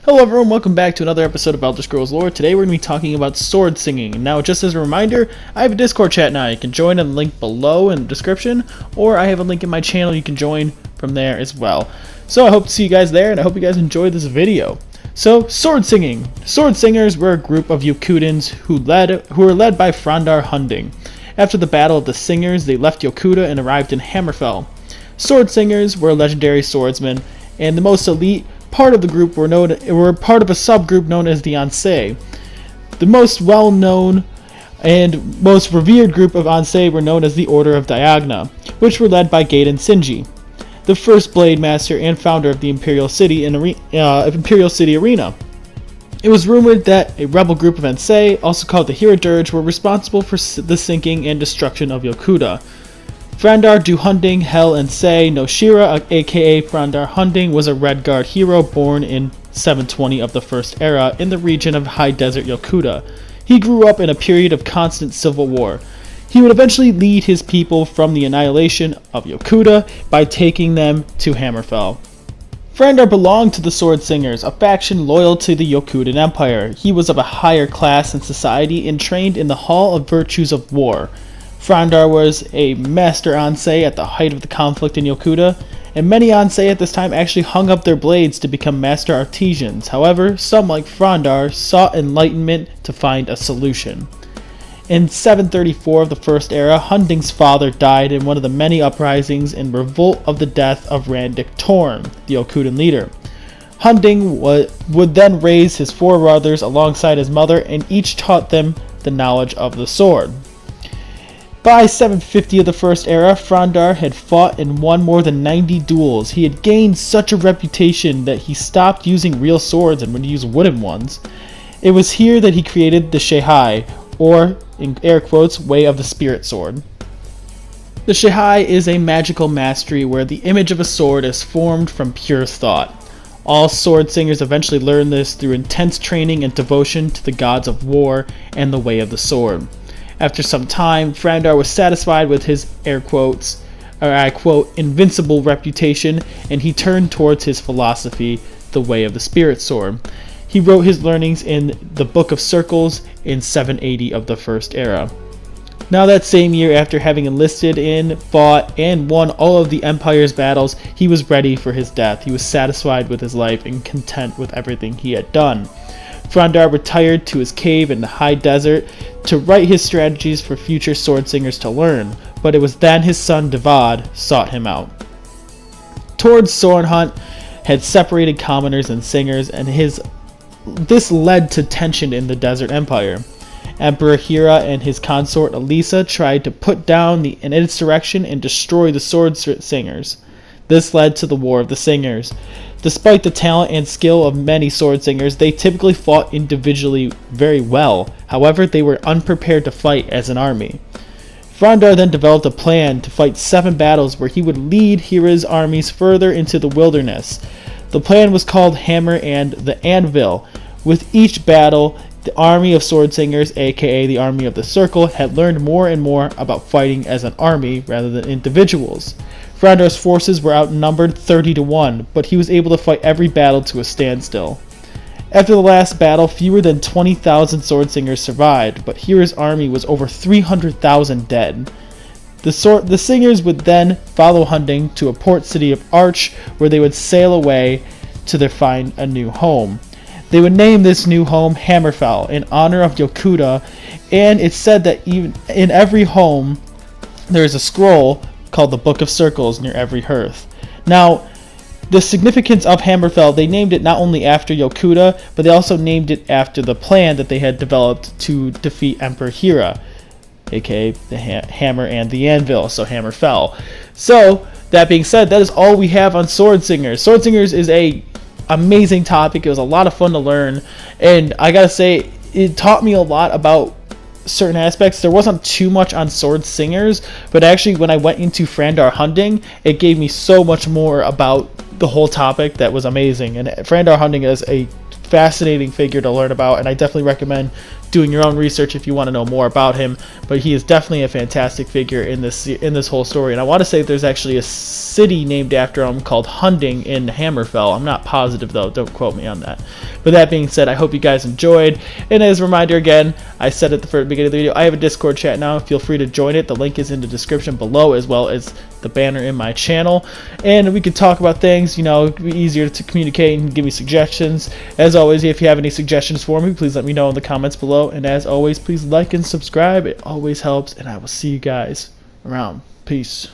Hello everyone, welcome back to another episode of Elder Scrolls Lore. Today we're going to be talking about sword singing. Now, just as a reminder, I have a Discord chat now. You can join in the link below in the description, or I have a link in my channel you can join from there as well. So I hope to see you guys there, and I hope you guys enjoyed this video. So, sword singing. Sword singers were a group of Yokudans who were led by Frond R hunding. After the Battle of the Singers, they left Yokuda and arrived in Hammerfell. Sword singers were legendary swordsmen, and the most elite part of the group were part of a subgroup known as the Ansei. The most well-known and most revered group of Ansei were known as the Order of Diagna, which were led by Gaiden Sinji, the first blade master and founder of the Imperial City Arena. It was rumored that a rebel group of Ansei, also called the Hiradirge, were responsible for the sinking and destruction of Yokuda. Frond R hunding Hell Ansei no Shira, aka Frond R hunding, was a Red Guard hero born in 720 of the First Era in the region of High Desert Yokuda. He grew up in a period of constant civil war. He would eventually lead his people from the annihilation of Yokuda by taking them to Hammerfell. Frond R belonged to the Sword Singers, a faction loyal to the Yokudan Empire. He was of a higher class in society and trained in the Hall of Virtues of War. Frond R was a master Ansei at the height of the conflict in Yokuda, and many Ansei at this time actually hung up their blades to become master artisans. However, some like Frond R sought enlightenment to find a solution. In 734 of the First Era, Hunding's father died in one of the many uprisings in revolt of the death of Randik Torn, the Yokudan leader. Hunding would then raise his four brothers alongside his mother, and each taught them the knowledge of the sword. By 750 of the First Era, Frond R had fought and won more than 90 duels. He had gained such a reputation that he stopped using real swords and would use wooden ones. It was here that he created the Shehai, or, in air quotes, Way of the Spirit Sword. The Shehai is a magical mastery where the image of a sword is formed from pure thought. All sword singers eventually learn this through intense training and devotion to the gods of war and the Way of the Sword. After some time, Frond R was satisfied with his, air quotes, or I quote, invincible reputation, and he turned towards his philosophy, the Way of the Spirit Sword. He wrote his learnings in the Book of Circles in 780 of the First Era. Now that same year, after having enlisted in, fought, and won all of the Empire's battles, he was ready for his death. He was satisfied with his life and content with everything he had done. Frond R retired to his cave in the high desert to write his strategies for future sword singers to learn, but it was then his son Devad sought him out. Tord's sword hunt had separated commoners and singers, and this led to tension in the Desert Empire. Emperor Hira and his consort Elisa tried to put down an insurrection and destroy the sword singers. This led to the War of the Singers. Despite the talent and skill of many sword singers, they typically fought individually very well. However, they were unprepared to fight as an army. Frond R then developed a plan to fight 7 battles where he would lead Hira's armies further into the wilderness. The plan was called Hammer and the Anvil. With each battle, the army of sword singers, aka the Army of the Circle, had learned more and more about fighting as an army rather than individuals. Frond R's forces were outnumbered 30-1, but he was able to fight every battle to a standstill. After the last battle, fewer than 20,000 sword singers survived, but Hira's army was over 300,000 dead. The singers would then follow Hunding to a port city of Arch, where they would sail away to find a new home. They would name this new home Hammerfell in honor of Yokuda, and it's said that even in every home there is a scroll called the Book of Circles near every hearth. Now, the significance of Hammerfell, they named it not only after Yokuda, but they also named it after the plan that they had developed to defeat Emperor Hira, aka the Hammer and the Anvil, so Hammerfell. So, that being said, that is all we have on Sword Singers. Sword Singers is a amazing topic. It was a lot of fun to learn, and I gotta say, it taught me a lot about certain aspects. There wasn't too much on sword singers, but actually when I went into Frond R hunding, it gave me so much more about the whole topic that was amazing. And Frond R hunding is a fascinating figure to learn about, and I definitely recommend doing your own research if you want to know more about him. But he is definitely a fantastic figure in this whole story, and I want to say there's actually a city named after him called Hunding in Hammerfell. I'm not positive though, don't quote me on that. But that being said, I hope you guys enjoyed, and as a reminder again, I said at the beginning of the video, I have a Discord chat now. Feel free to join it. The link is in the description below, as well as the banner in my channel, and we could talk about things. You know, it'd be easier to communicate and give me suggestions. As always, if you have any suggestions for me, please let me know in the comments below, and as always, please like and subscribe. It always helps, and I will see you guys around. Peace.